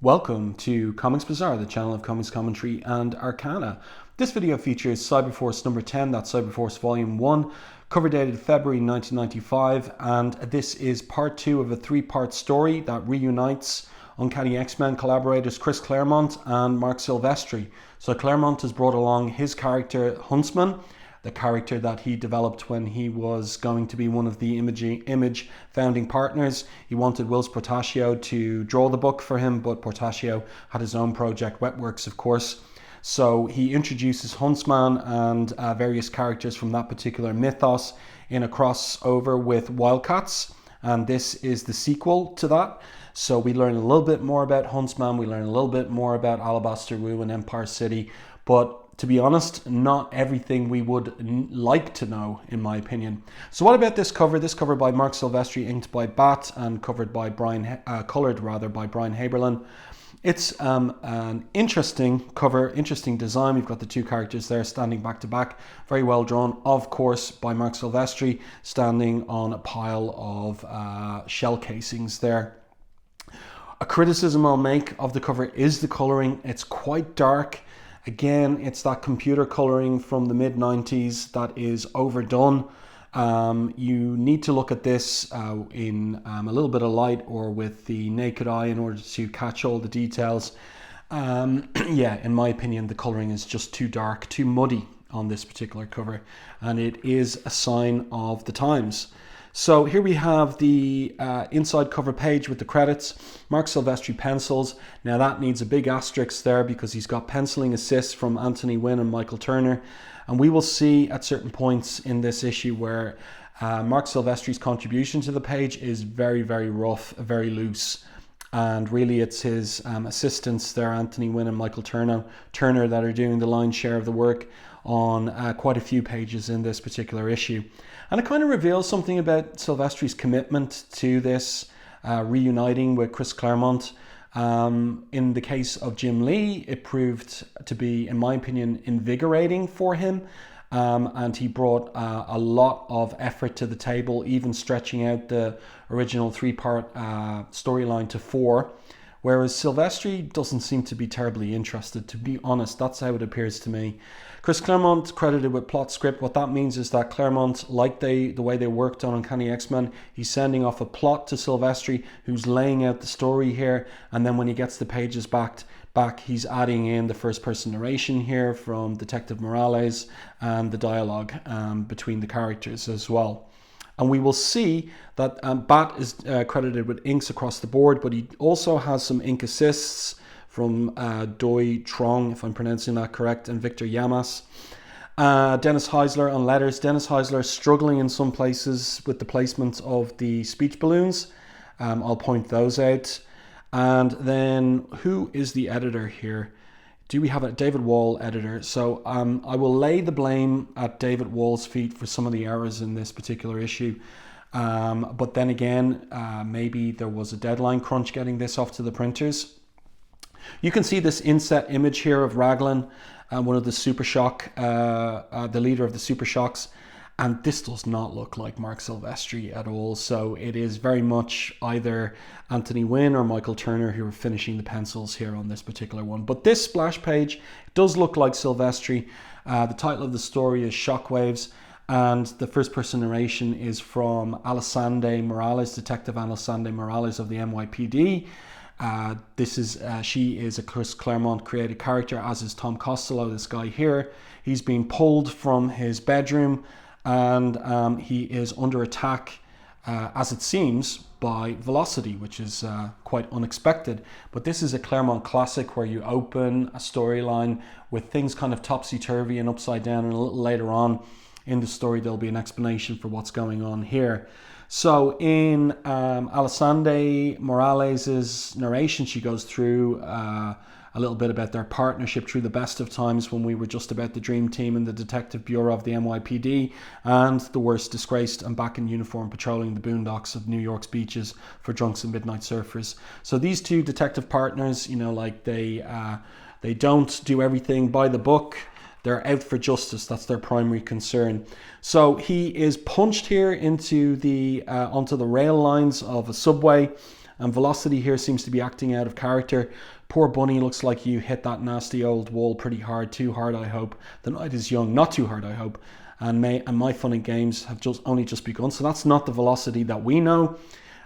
Welcome to Comics Bazaar, the channel of comics commentary and arcana. This video features Cyberforce number 10, that's Cyberforce volume 1, cover dated February 1995, and this is part 2 of a 3-part story that reunites Uncanny X-Men collaborators Chris Claremont and Marc Silvestri. So Claremont has brought along his character Huntsman, the character that he developed when he was going to be one of the Image founding partners. He wanted Whilce Portacio to draw the book for him, but Portacio had his own project, Wetworks of course. So he introduces Huntsman and various characters from that particular mythos in a crossover with Wildcats, and this is the sequel to that. So we learn a little bit more about Huntsman, we learn a little bit more about Alabaster Wu and Empire City, but to be honest, not everything we would like to know, in my opinion. So what about this cover? This cover by Marc Silvestri, inked by Batt, and covered by colored by Brian Haberlin. It's an interesting cover, interesting design. We've got the two characters there standing back to back, very well drawn, of course, by Marc Silvestri, standing on a pile of shell casings there. A criticism I'll make of the cover is the coloring. It's quite dark. Again, it's that computer coloring from the mid-90s that is overdone. You need to look at this in a little bit of light or with the naked eye in order to catch all the details. Yeah, in my opinion, the coloring is just too dark, too muddy on this particular cover, and it is a sign of the times. So here we have the inside cover page with the credits. Marc Silvestri pencils. Now that needs a big asterisk there because he's got penciling assists from Anthony Wynn and Michael Turner. And we will see at certain points in this issue where Marc Silvestri's contribution to the page is very, very rough, very loose. And really it's his assistants there, Anthony Wynn and Michael Turner, that are doing the lion's share of the work on quite a few pages in this particular issue. And it kind of reveals something about Silvestri's commitment to this reuniting with Chris Claremont. In the case of Jim Lee, it proved to be, in my opinion, invigorating for him. And he brought a lot of effort to the table, even stretching out the original 3-part storyline to 4. Whereas Silvestri doesn't seem to be terribly interested, to be honest. That's how it appears to me. Chris Claremont credited with plot script. What that means is that Claremont, like the way they worked on Uncanny X-Men, he's sending off a plot to Silvestri, who's laying out the story here, and then when he gets the pages back, he's adding in the first-person narration here from Detective Morales and the dialogue between the characters as well. And we will see that Batt is credited with inks across the board, but he also has some ink assists from Doi Trong, if I'm pronouncing that correct, and Victor Yamas. Dennis Heisler on letters. Dennis Heisler struggling in some places with the placement of the speech balloons. I'll point those out. And then who is the editor here? Do we have a David Wall editor? So I will lay the blame at David Wall's feet for some of the errors in this particular issue. But then again, maybe there was a deadline crunch getting this off to the printers. You can see this inset image here of Raglan, one of the Super Shock, the leader of the Super Shocks. And this does not look like Marc Silvestri at all. So it is very much either Anthony Wynn or Michael Turner who are finishing the pencils here on this particular one. But this splash page does look like Silvestri. The title of the story is Shockwaves. And the first person narration is from Alessandra Morales, Detective Alessandra Morales of the NYPD. She is a Chris Claremont created character, as is Tom Costello, this guy here. He's being pulled from his bedroom and he is under attack, as it seems, by Velocity, which is quite unexpected. But this is a Claremont classic where you open a storyline with things kind of topsy-turvy and upside down, and a little later on in the story there'll be an explanation for what's going on here. So in Alessandra Morales' narration, she goes through a little bit about their partnership through the best of times when we were just about the dream team in the Detective Bureau of the NYPD, and the worst disgraced and back in uniform patrolling the boondocks of New York's beaches for drunks and midnight surfers. So these two detective partners, you know, like they don't do everything by the book. They're out for justice. That's their primary concern. So he is punched here into the onto the rail lines of a subway, And Velocity here seems to be acting out of character. Poor Bunny, looks like you hit that nasty old wall pretty hard. Too hard, I hope. The night is young. Not too hard, I hope. And my fun and games have only just begun. So that's not the Velocity that we know.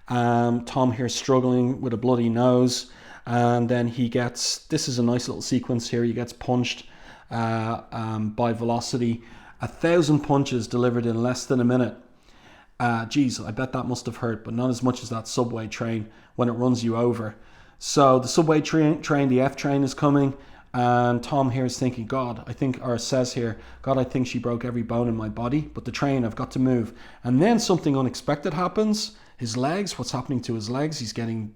Tom here struggling with a bloody nose. And then he gets, this is a nice little sequence here. He gets punched by Velocity. 1,000 punches delivered in less than a minute. Geez, I bet that must have hurt, but not as much as that subway train when it runs you over. So the subway train, the F train is coming, and Tom here is thinking, God, I think, or says here, God, I think she broke every bone in my body, but the train, I've got to move. And then something unexpected happens. His legs, what's happening to his legs?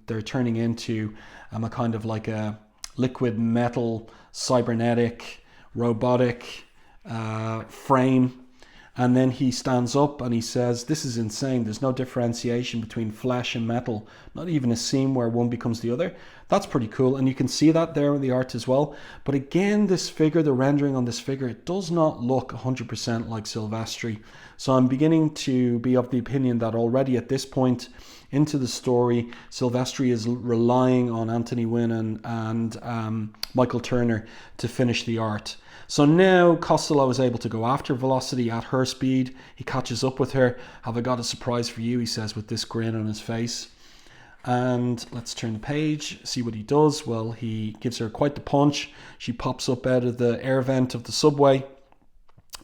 They're turning into a kind of like a liquid metal, cybernetic, robotic frame. And then he stands up and he says, this is insane. There's no differentiation between flesh and metal. Not even a seam where one becomes the other. That's pretty cool. And you can see that there in the art as well. But again, this figure, the rendering on this figure, it does not look 100% like Silvestri. So I'm beginning to be of the opinion that already at this point into the story, Silvestri is relying on Anthony Wynne and Michael Turner to finish the art. So now Costello is able to go after Velocity at her speed. He catches up with her. Have I got a surprise for you, he says with this grin on his face. And let's turn the page, see what he does. Well, he gives her quite the punch. She pops up out of the air vent of the subway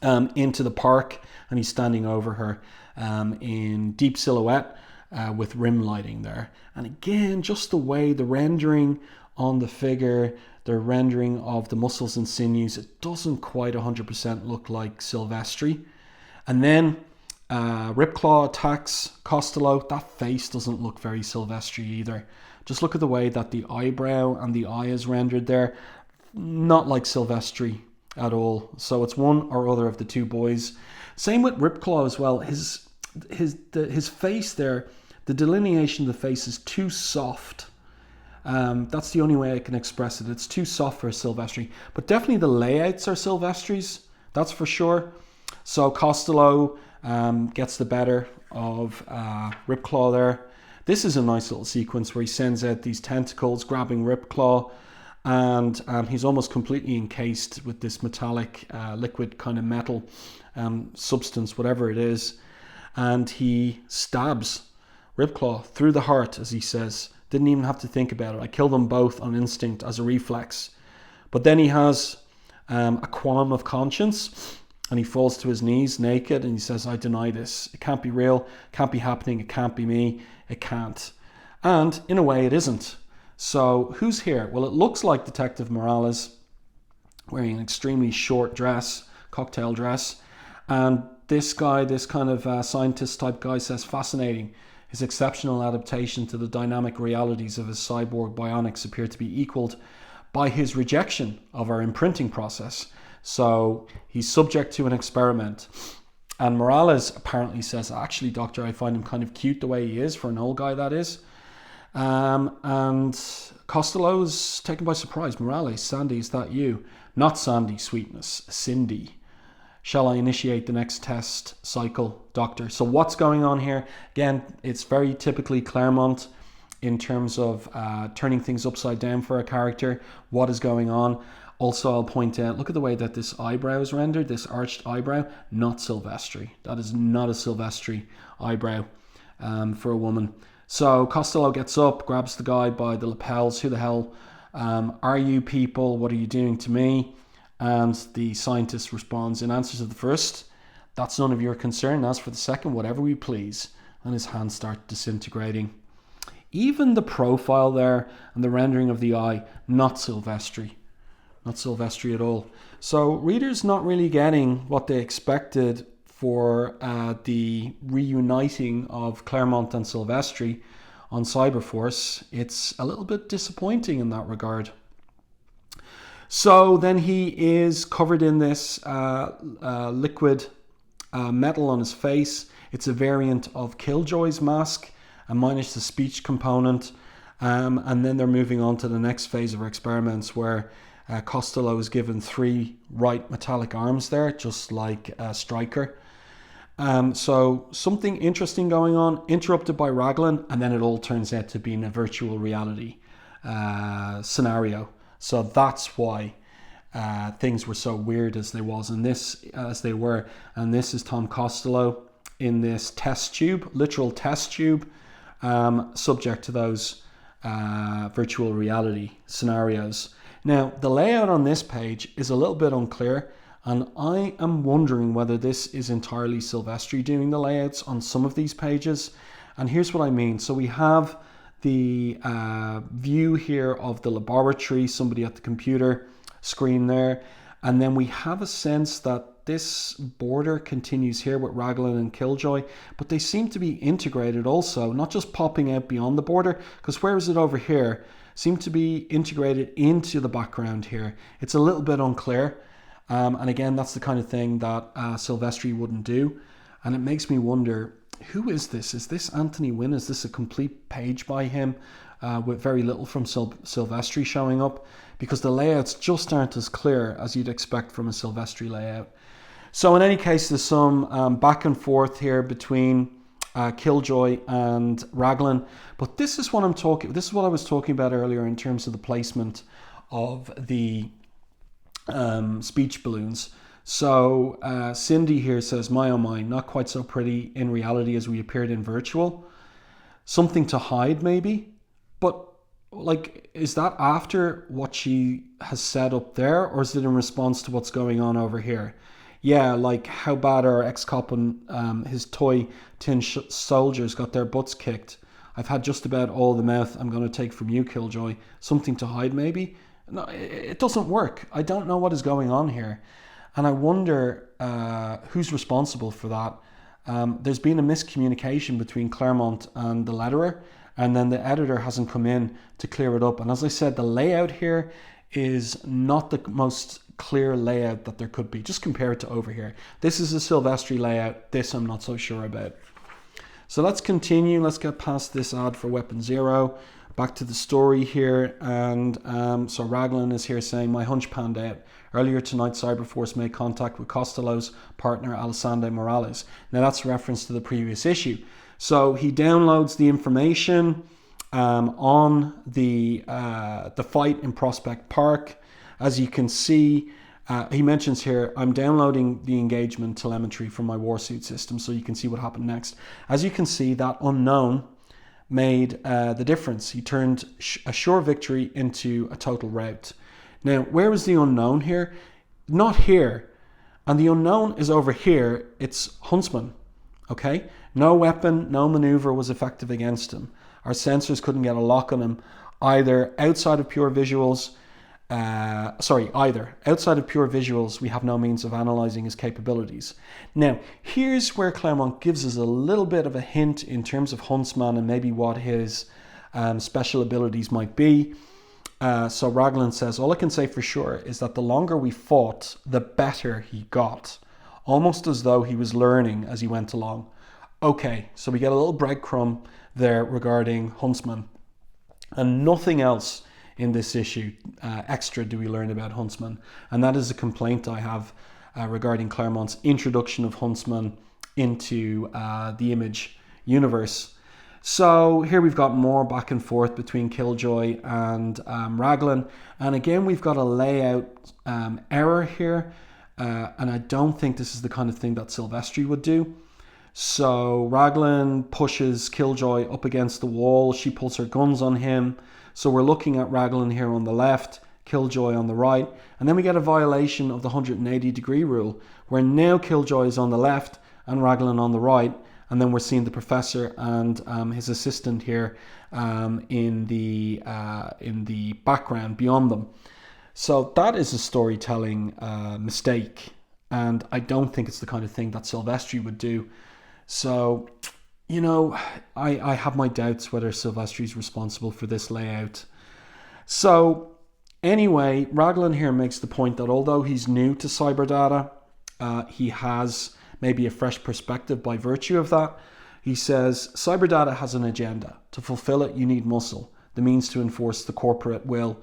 into the park, and he's standing over her in deep silhouette with rim lighting there. And again, just the way the rendering on the figure, the rendering of the muscles and sinews, it doesn't quite 100% look like Silvestri. And then Ripclaw attacks Costello. That face doesn't look very Silvestri either. Just look at the way that the eyebrow and the eye is rendered there. Not like Silvestri at all. So it's one or other of the two boys. Same with Ripclaw as well. His face there, the delineation of the face is too soft. That's the only way I can express it. It's too soft for Silvestri. But definitely the layouts are Silvestri's. That's for sure. So Costello gets the better of Ripclaw there. This is a nice little sequence where he sends out these tentacles, grabbing Ripclaw. And he's almost completely encased with this metallic, liquid kind of metal substance, whatever it is. And he stabs Ripclaw through the heart, as he says. Didn't even have to think about it. I killed them both on instinct as a reflex. But then he has a qualm of conscience, and he falls to his knees naked, and he says, I deny this. It can't be real. It can't be happening. It can't be me. It can't. And in a way, it isn't. So who's here? Well, it looks like Detective Morales wearing an extremely short dress, cocktail dress. And this guy, this kind of scientist type guy says, fascinating. His exceptional adaptation to the dynamic realities of his cyborg bionics appear to be equaled by his rejection of our imprinting process. So he's subject to an experiment. And Morales apparently says, actually, doctor, I find him kind of cute the way he is, for an old guy, that is. And Costello is taken by surprise. Morales, Sandy, is that you? Not Sandy, sweetness, Cindy. Shall I initiate the next test cycle, doctor? So what's going on here? Again, it's very typically Claremont in terms of turning things upside down for a character. What is going on? Also, I'll point out, look at the way that this eyebrow is rendered, this arched eyebrow, not Silvestri. That is not a Silvestri eyebrow for a woman. So Costello gets up, grabs the guy by the lapels. Who the hell are you people? What are you doing to me? And the scientist responds, in answer to the first, that's none of your concern. As for the second, whatever we please. And his hands start disintegrating. Even the profile there and the rendering of the eye, not Silvestri. Not Silvestri at all. So readers not really getting what they expected for the reuniting of Claremont and Silvestri on Cyberforce. It's a little bit disappointing in that regard. So then he is covered in this liquid metal on his face. It's a variant of Killjoy's mask, minus the speech component. And then they're moving on to the next phase of our experiments where Costello is given 3 right metallic arms there, just like Stryker. So something interesting going on, interrupted by Raglan, and then it all turns out to be in a virtual reality scenario. So that's why things were so weird as they were. And this is Tom Costello in this test tube, literal test tube, subject to those virtual reality scenarios. Now, the layout on this page is a little bit unclear, and I am wondering whether this is entirely Silvestri doing the layouts on some of these pages. And here's what I mean. So we have the view here of the laboratory, somebody at the computer screen there, and then we have a sense that this border continues here with Raglan and Killjoy, but they seem to be integrated also, not just popping out beyond the border, because where is it over here? Seem to be integrated into the background here. It's a little bit unclear, and again, that's the kind of thing that Silvestri wouldn't do, and it makes me wonder, who is this? Is this Anthony Wynn? Is this a complete page by him with very little from Silvestri showing up? Because the layouts just aren't as clear as you'd expect from a Silvestri layout. So in any case, there's some back and forth here between Killjoy and Raglan. But this is what I was talking about earlier in terms of the placement of the speech balloons. So Cindy here says, my oh my, not quite so pretty in reality as we appeared in virtual. Something to hide maybe, but like, is that after what she has said up there, or is it in response to what's going on over here? Yeah, like how bad our ex-cop and his toy tin soldiers got their butts kicked. I've had just about all the mouth I'm going to take from you, Killjoy. Something to hide maybe? No, it doesn't work. I don't know what is going on here. And I wonder who's responsible for that. There's been a miscommunication between Claremont and the letterer, and then the editor hasn't come in to clear it up. And as I said, the layout here is not the most clear layout that there could be. Just compare it to over here. This is a Silvestri layout. This I'm not so sure about. So let's continue. Let's get past this ad for Weapon Zero. Back to the story here. And so Raglan is here saying, my hunch panned out. Earlier tonight, Cyberforce made contact with Costello's partner, Alessandro Morales. Now that's a reference to the previous issue. So he downloads the information on the fight in Prospect Park. As you can see, he mentions here, I'm downloading the engagement telemetry from my warsuit system so you can see what happened next. As you can see, that unknown made the difference. He turned a sure victory into a total rout. Now, where is the unknown here? Not here. And the unknown is over here. It's Huntsman. Okay? No weapon, no maneuver was effective against him. Our sensors couldn't get a lock on him either outside of pure visuals. Outside of pure visuals, we have no means of analyzing his capabilities. Now, here's where Claremont gives us a little bit of a hint in terms of Huntsman and maybe what his special abilities might be. So Raglan says, all I can say for sure is that the longer we fought, the better he got. Almost as though he was learning as he went along. Okay, so we get a little breadcrumb there regarding Huntsman. And nothing else in this issue extra do we learn about Huntsman. And that is a complaint I have regarding Claremont's introduction of Huntsman into the Image universe. So here we've got more back and forth between Killjoy and Raglan. And again, we've got a layout error here. And I don't think this is the kind of thing that Silvestri would do. So Raglan pushes Killjoy up against the wall. She pulls her guns on him. So we're looking at Raglan here on the left, Killjoy on the right. And then we get a violation of the 180-degree rule, where now Killjoy is on the left and Raglan on the right. And then we're seeing the professor and his assistant here in the background beyond them. So that is a storytelling mistake. And I don't think it's the kind of thing that Silvestri would do. So, you know, I have my doubts whether Silvestri is responsible for this layout. So, anyway, Raglan here makes the point that although he's new to Cyberdata, he has maybe a fresh perspective by virtue of that. He says, Cyberdata has an agenda. To fulfill it, you need muscle, the means to enforce the corporate will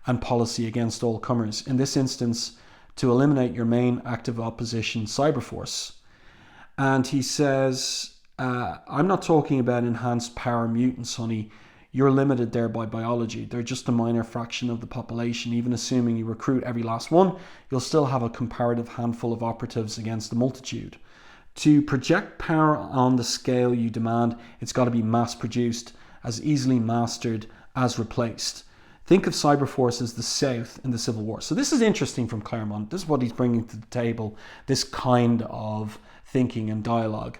and policy against all comers. In this instance, to eliminate your main active opposition, Cyberforce. And he says, I'm not talking about enhanced power mutants, honey. You're limited there by biology. They're just a minor fraction of the population. Even assuming you recruit every last one, you'll still have a comparative handful of operatives against the multitude. To project power on the scale you demand, it's got to be mass produced, as easily mastered as replaced. Think of Cyberforce as the South in the Civil War. So this is interesting from Claremont. This is what he's bringing to the table, this kind of thinking and dialogue.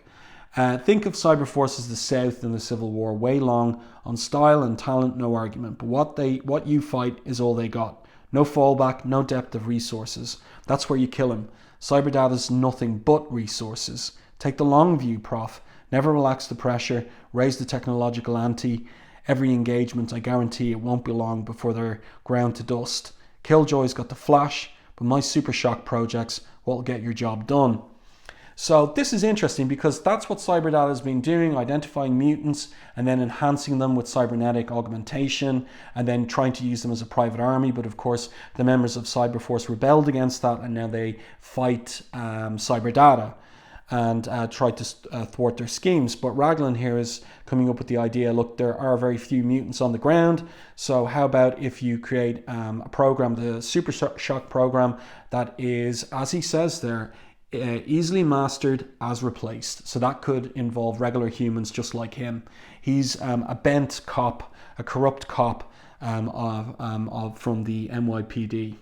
Think of Cyberforce as the South in the Civil War, way long on style and talent, no argument. But what you fight is all they got. No fallback, no depth of resources. That's where you kill him. Cyberdata's nothing but resources. Take the long view, Prof. Never relax the pressure, raise the technological ante. Every engagement, I guarantee it won't be long before they're ground to dust. Killjoy's got the flash, but my super shock projects will get your job done. So this is interesting because that's what Cyberdata has been doing, identifying mutants and then enhancing them with cybernetic augmentation and then trying to use them as a private army. But of course, the members of Cyberforce rebelled against that and now they fight Cyberdata and try to thwart their schemes. But Raglan here is coming up with the idea, look, there are very few mutants on the ground. So how about if you create a program, the Super Shock program, that is, as he says there, easily mastered as replaced. So that could involve regular humans just like him. He's a bent cop, a corrupt cop from the NYPD.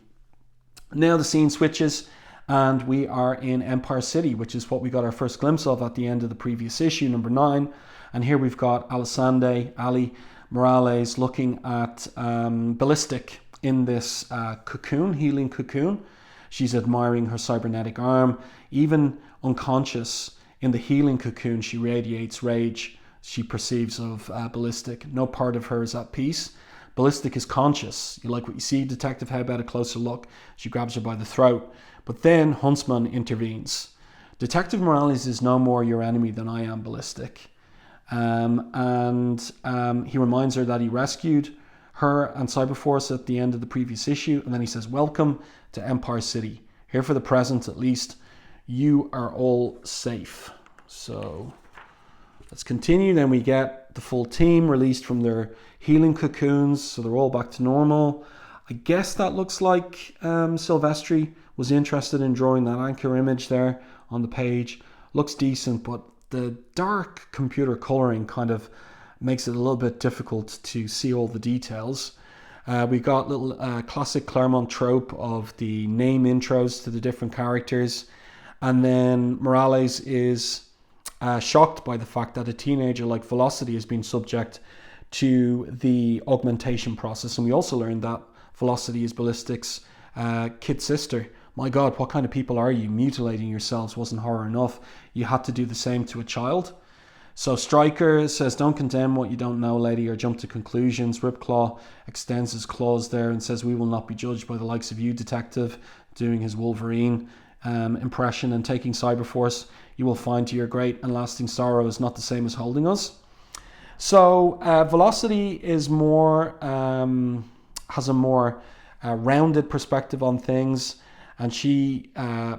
Now the scene switches and we are in Empire City, which is what we got our first glimpse of at the end of the previous issue, number 9. And here we've got Ali Morales looking at Ballistic in this cocoon, healing cocoon. She's admiring her cybernetic arm. Even unconscious in the healing cocoon, she radiates rage she perceives of Ballistic. No part of her is at peace. Ballistic is conscious. You like what you see, Detective? How about a closer look? She grabs her by the throat. But then Huntsman intervenes. Detective Morales is no more your enemy than I am, Ballistic. And he reminds her that he rescued her and Cyberforce at the end of the previous issue. And then he says, welcome to Empire City. Here for the present, at least, you are all safe. So let's continue. Then we get the full team released from their healing cocoons. So they're all back to normal. I guess that looks like Silvestri was interested in drawing that anchor image there on the page. Looks decent, but the dark computer coloring kind of makes it a little bit difficult to see all the details. We got little classic Claremont trope of the name intros to the different characters. And then Morales is shocked by the fact that a teenager like Velocity has been subject to the augmentation process. And we also learned that Velocity is Ballistic's kid sister. My God, what kind of people are you? Mutilating yourselves wasn't horror enough. You had to do the same to a child. So Stryker says, don't condemn what you don't know, lady, or jump to conclusions. Ripclaw extends his claws there and says, we will not be judged by the likes of you, Detective, doing his Wolverine impression and taking Cyberforce. You will find to your great and lasting sorrow is not the same as holding us. So Velocity is more, has a more rounded perspective on things. And she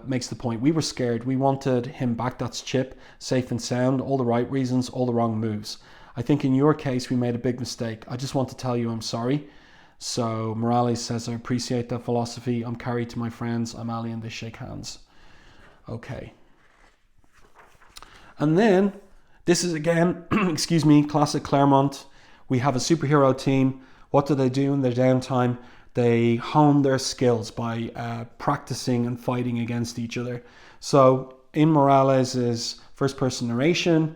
makes the point, we were scared. We wanted him back, that's Chip, safe and sound, all the right reasons, all the wrong moves. I think in your case, we made a big mistake. I just want to tell you I'm sorry. So Morales says, I appreciate that philosophy. I'm carried to my friends. I'm Ali and they shake hands. Okay. And then, this is again, excuse me, classic Claremont. We have a superhero team. What do they do in their downtime? They hone their skills by practicing and fighting against each other. So in Morales' first-person narration,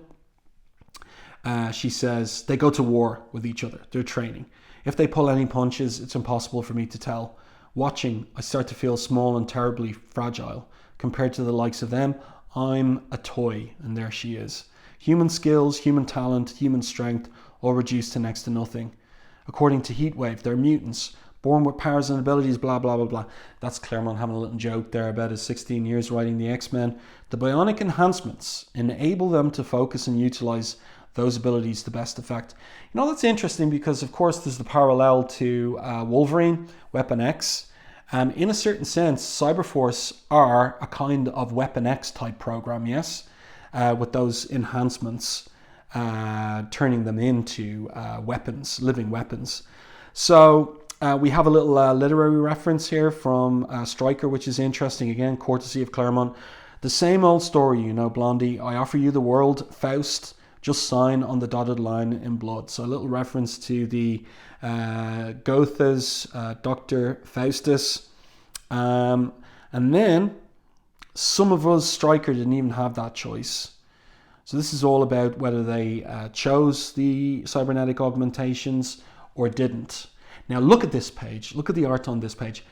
she says they go to war with each other. They're training. If they pull any punches, it's impossible for me to tell. Watching, I start to feel small and terribly fragile. Compared to the likes of them, I'm a toy, and there she is. Human skills, human talent, human strength, all reduced to next to nothing. According to Heatwave, they're mutants. Born with powers and abilities, blah, blah, blah, blah. That's Claremont having a little joke there about his 16 years writing the X-Men. The bionic enhancements enable them to focus and utilize those abilities to best effect. You know, that's interesting because, of course, there's the parallel to Wolverine, Weapon X. In a certain sense, Cyberforce are a kind of Weapon X type program, yes? with those enhancements, turning them into weapons, living weapons. So we have a little literary reference here from Stryker, which is interesting, again, courtesy of Claremont. The same old story, you know, Blondie. I offer you the world, Faust. Just sign on the dotted line in blood. So a little reference to the Goethe's Dr. Faustus. And then some of us, Stryker, didn't even have that choice. So this is all about whether they chose the cybernetic augmentations or didn't. Now look at this page. Look at the art on this page.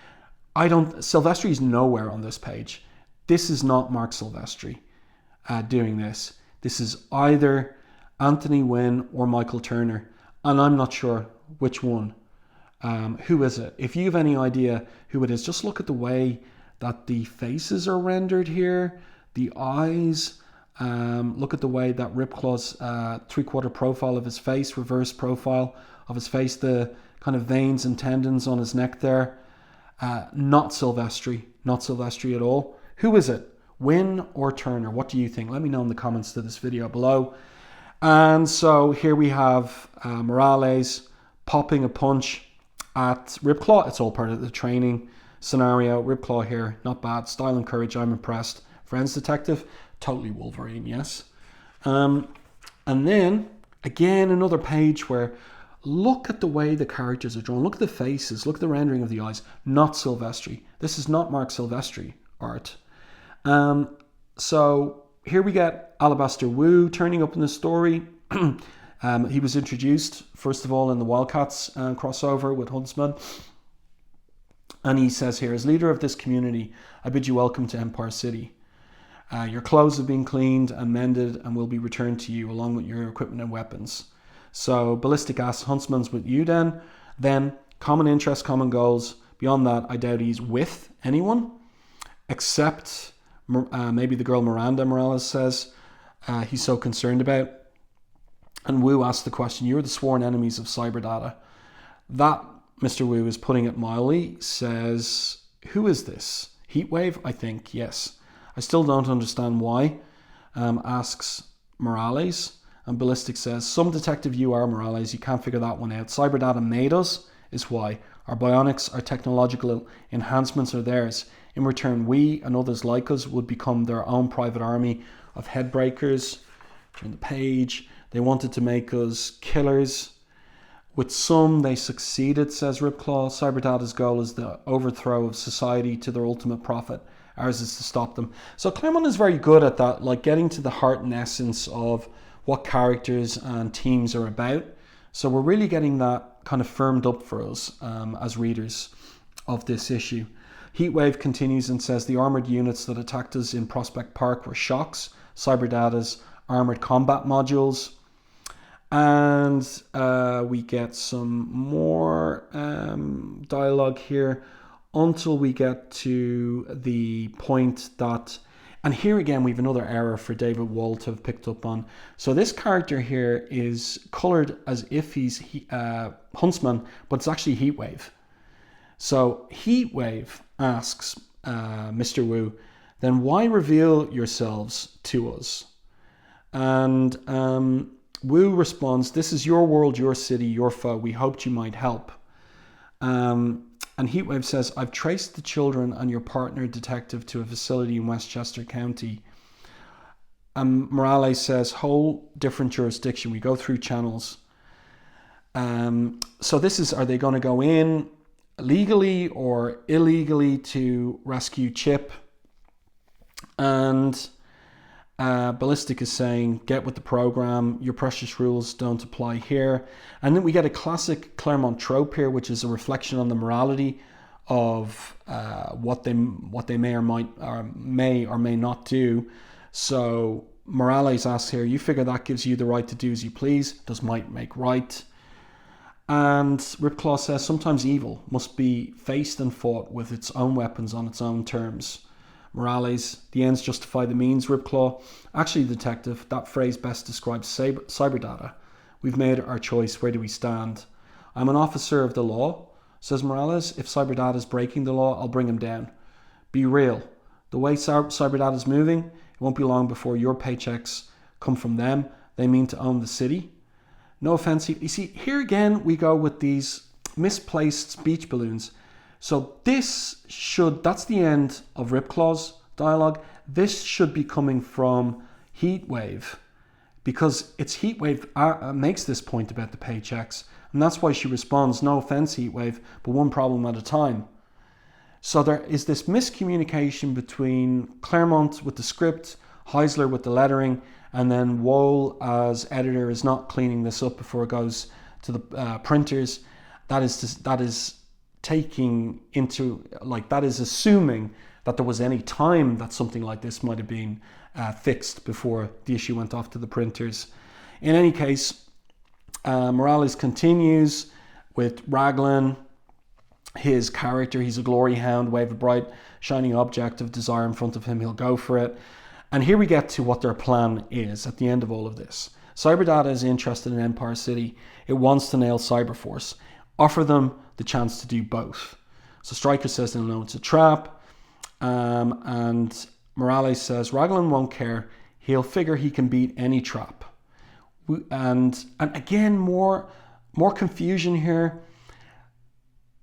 Silvestri is nowhere on this page. This is not Marc Silvestri doing this. This is either Anthony Wynne or Michael Turner, and I'm not sure which one. Who is it? If you have any idea who it is, just look at the way that the faces are rendered here, the eyes. Look at the way that Ripclaw's three-quarter profile of his face, reverse profile of his face, the kind of veins and tendons on his neck there. Not Silvestri at all. Who is it? Wynne or Turner? What do you think? Let me know in the comments to this video below. And so here we have Morales popping a punch at Ripclaw. It's all part of the training scenario. Ripclaw here, not bad. Style and courage, I'm impressed. Friends Detective, totally Wolverine, yes. And then, again, another page where look at the way the characters are drawn. Look at the faces. Look at the rendering of the eyes. Not Silvestri. This is not Marc Silvestri art. So here we get Alabaster Wu turning up in the story. He was introduced, first of all, in the Wildcats crossover with Huntsman. And he says here, as leader of this community, I bid you welcome to Empire City. Your clothes have been cleaned and mended and will be returned to you along with your equipment and weapons. So Ballistic asks, Huntsman's with you then? Then, common interests, common goals. Beyond that, I doubt he's with anyone, except maybe the girl Miranda, Morales says he's so concerned about. And Wu asks the question, you're the sworn enemies of Cyberdata. That, Mr. Wu is putting it mildly, says, who is this? Heatwave? I think, yes. I still don't understand why, asks Morales. And Ballistic says, some detective you are, Morales, you can't figure that one out. Cyberdata made us, is why. Our bionics, our technological enhancements are theirs. In return, we and others like us would become their own private army of headbreakers. Turn the page. They wanted to make us killers. With some, they succeeded, says Ripclaw. Cyberdata's goal is the overthrow of society to their ultimate profit. Ours is to stop them. So Claremont is very good at that, like getting to the heart and essence of what characters and teams are about. So we're really getting that kind of firmed up for us as readers of this issue. Heatwave continues and says the armoured units that attacked us in Prospect Park were Shocks, Cyberdata's armoured combat modules. And we get some more dialogue here until we get to the point that, and here again we have another error for David Wall to have picked up on. So this character here is coloured as if he's Huntsman, but it's actually Heatwave. So Heatwave asks Mr. Wu, then why reveal yourselves to us? And Wu responds, this is your world, your city, your foe. We hoped you might help. And Heatwave says, I've traced the children and your partner detective to a facility in Westchester County. And Morales says, whole different jurisdiction. We go through channels. So this is, are they going to go in legally or illegally to rescue Chip? And Ballistic is saying, get with the program. Your precious rules don't apply here. And then we get a classic Claremont trope here, which is a reflection on the morality of what they may or may not do. So Morales asks here, you figure that gives you the right to do as you please. Does might make right? And Ripclaw says, sometimes evil must be faced and fought with its own weapons on its own terms. Morales, the ends justify the means, Ripclaw. Actually, detective, that phrase best describes Cyberdata. We've made our choice. Where do we stand? I'm an officer of the law, says Morales. If Cyberdata is breaking the law, I'll bring him down. Be real. The way Cyberdata is moving, won't be long before your paychecks come from them. They mean to own the city. No offense. You see, here again, we go with these misplaced speech balloons. So that's the end of Ripclaw's dialogue. This should be coming from Heatwave, because it's Heatwave makes this point about the paychecks. And that's why she responds, no offense, Heatwave, but one problem at a time. So there is this miscommunication between Claremont with the script, Heisler with the lettering, and then Wohl as editor is not cleaning this up before it goes to the printers. That is assuming that there was any time that something like this might have been fixed before the issue went off to the printers. In any case, Morales continues with Raglan, his character. He's a glory hound, wave a bright shining object of desire in front of him, he'll go for it. And here we get to what their plan is at the end of all of this. Cyberdata is interested in Empire City. It wants to nail Cyberforce. Offer them the chance to do both. So Stryker says they'll know it's a trap. And Morales says Raglan won't care. He'll figure he can beat any trap. And again, more confusion here.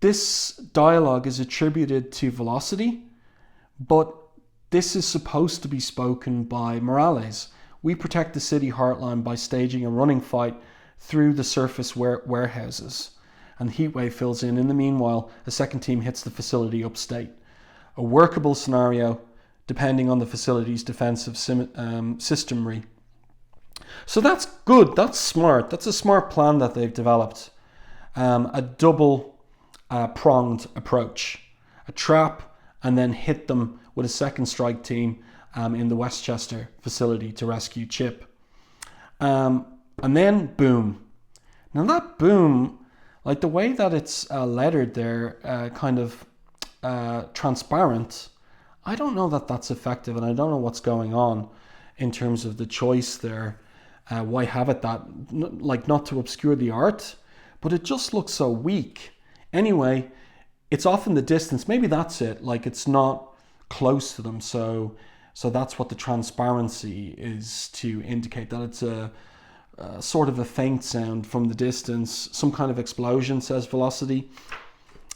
This dialogue is attributed to Velocity, but this is supposed to be spoken by Morales. We protect the city heartline by staging a running fight through the surface warehouses. And Heatwave fills in. In the meanwhile, a second team hits the facility upstate. A workable scenario depending on the facility's defensive systemry. So that's good. That's smart. That's a smart plan that they've developed. A double pronged approach. A trap, and then hit them with a second strike team in the Westchester facility to rescue Chip. And then boom. Now that boom, like the way that it's lettered there, kind of transparent, I don't know that that's effective, and I don't know what's going on in terms of the choice there. Why have it that, like, not to obscure the art, but it just looks so weak. Anyway, it's off in the distance. Maybe that's it. Like, it's not close to them. So that's what the transparency is to indicate, that it's a sort of a faint sound from the distance. Some kind of explosion, says Velocity.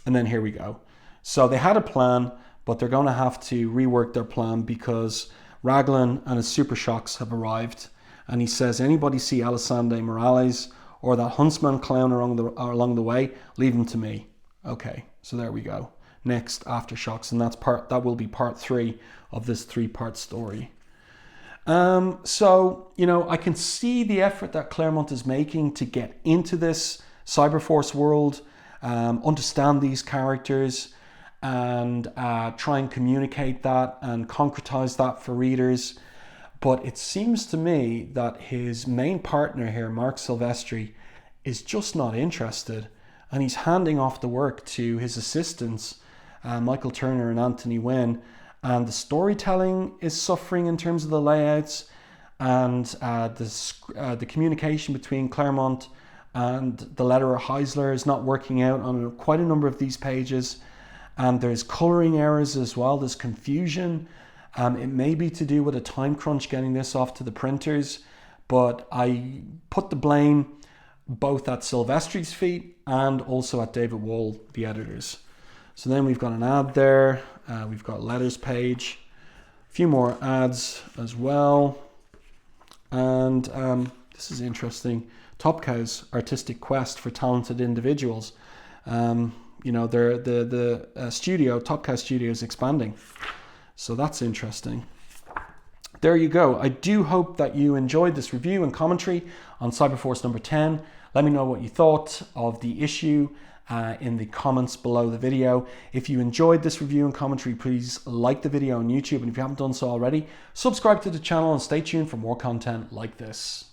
And then here we go. So they had a plan, but they're going to have to rework their plan because Raglan and his super shocks have arrived. And he says, anybody see Alessandro Morales or that huntsman clown along the way, leave him to me. Okay, so there we go. Next, Aftershocks, and that will be part 3 of this 3-part story. So, you know, I can see the effort that Claremont is making to get into this Cyberforce world, understand these characters, and try and communicate that and concretize that for readers. But it seems to me that his main partner here, Marc Silvestri, is just not interested, and he's handing off the work to his assistants, Michael Turner and Anthony Wynn, and the storytelling is suffering in terms of the layouts, and the communication between Claremont and the letterer Heisler is not working out on quite a number of these pages, and there's colouring errors as well, there's confusion. It may be to do with a time crunch getting this off to the printers, but I put the blame both at Silvestri's feet and also at David Wohl, the editors. So then we've got an ad there, we've got letters page, a few more ads as well, and this is interesting. Top Cow's artistic quest for talented individuals. You know, the studio, Top Cow Studio, is expanding. So that's interesting. There you go. I do hope that you enjoyed this review and commentary on Cyberforce number 10. Let me know what you thought of the issue in the comments below the video. If you enjoyed this review and commentary, please like the video on YouTube. And if you haven't done so already, subscribe to the channel and stay tuned for more content like this.